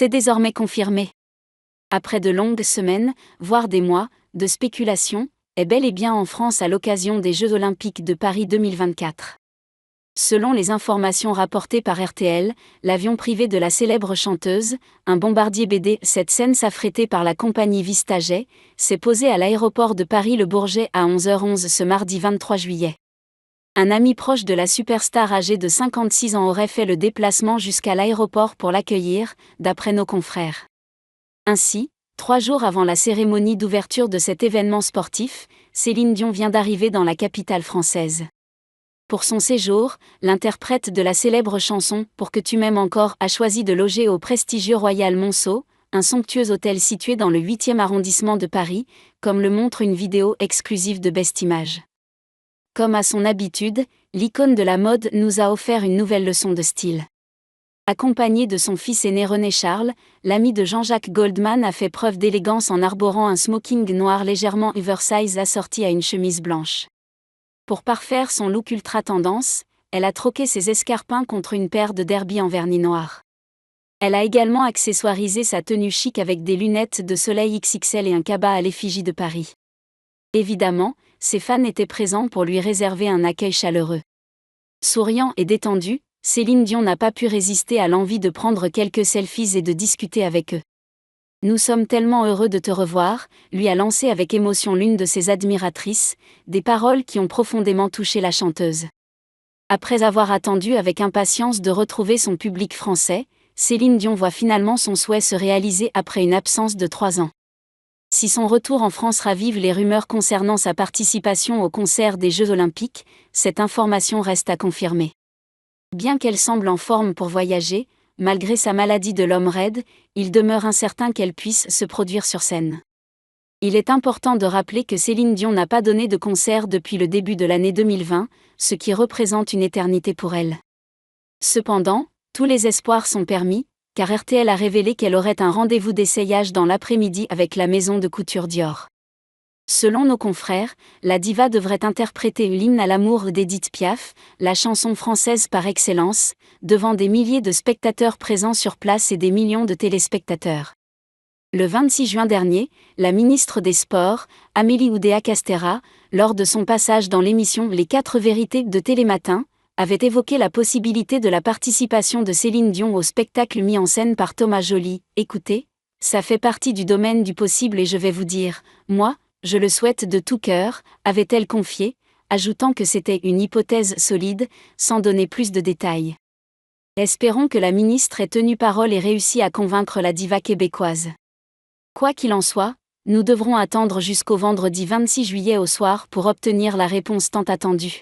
C'est désormais confirmé. Après de longues semaines, voire des mois, de spéculation, est bel et bien en France à l'occasion des Jeux Olympiques de Paris 2024. Selon les informations rapportées par RTL, l'avion privé de la célèbre chanteuse, un bombardier BD 7 scènes affrété par la compagnie Vistajet, s'est posé à l'aéroport de Paris-Le Bourget à 11h11 ce mardi 23 juillet. Un ami proche de la superstar âgée de 56 ans aurait fait le déplacement jusqu'à l'aéroport pour l'accueillir, d'après nos confrères. Ainsi, 3 jours avant la cérémonie d'ouverture de cet événement sportif, Céline Dion vient d'arriver dans la capitale française. Pour son séjour, l'interprète de la célèbre chanson « Pour que tu m'aimes encore » a choisi de loger au prestigieux Royal Monceau, un somptueux hôtel situé dans le 8e arrondissement de Paris, comme le montre une vidéo exclusive de Best Images. Comme à son habitude, l'icône de la mode nous a offert une nouvelle leçon de style. Accompagné de son fils aîné René Charles, l'ami de Jean-Jacques Goldman a fait preuve d'élégance en arborant un smoking noir légèrement oversize assorti à une chemise blanche. Pour parfaire son look ultra tendance, elle a troqué ses escarpins contre une paire de derby en vernis noir. Elle a également accessoirisé sa tenue chic avec des lunettes de soleil XXL et un cabas à l'effigie de Paris. Évidemment, ses fans étaient présents pour lui réserver un accueil chaleureux. Souriant et détendu, Céline Dion n'a pas pu résister à l'envie de prendre quelques selfies et de discuter avec eux. « Nous sommes tellement heureux de te revoir », lui a lancé avec émotion l'une de ses admiratrices, des paroles qui ont profondément touché la chanteuse. Après avoir attendu avec impatience de retrouver son public français, Céline Dion voit finalement son souhait se réaliser après une absence de 3 ans. Si son retour en France ravive les rumeurs concernant sa participation au concert des Jeux Olympiques, cette information reste à confirmer. Bien qu'elle semble en forme pour voyager, malgré sa maladie de l'homme raide, il demeure incertain qu'elle puisse se produire sur scène. Il est important de rappeler que Céline Dion n'a pas donné de concert depuis le début de l'année 2020, ce qui représente une éternité pour elle. Cependant, tous les espoirs sont permis, car RTL a révélé qu'elle aurait un rendez-vous d'essayage dans l'après-midi avec la maison de couture Dior. Selon nos confrères, la diva devrait interpréter l'hymne à l'amour d'Édith Piaf, la chanson française par excellence, devant des milliers de spectateurs présents sur place et des millions de téléspectateurs. Le 26 juin dernier, la ministre des Sports, Amélie Oudéa-Castéra, lors de son passage dans l'émission Les 4 vérités de Télématin, avait évoqué la possibilité de la participation de Céline Dion au spectacle mis en scène par Thomas Joly. « Écoutez, ça fait partie du domaine du possible et je vais vous dire, moi, je le souhaite de tout cœur », avait-elle confié, ajoutant que c'était une hypothèse solide, sans donner plus de détails. Espérons que la ministre ait tenu parole et réussi à convaincre la diva québécoise. Quoi qu'il en soit, nous devrons attendre jusqu'au vendredi 26 juillet au soir pour obtenir la réponse tant attendue.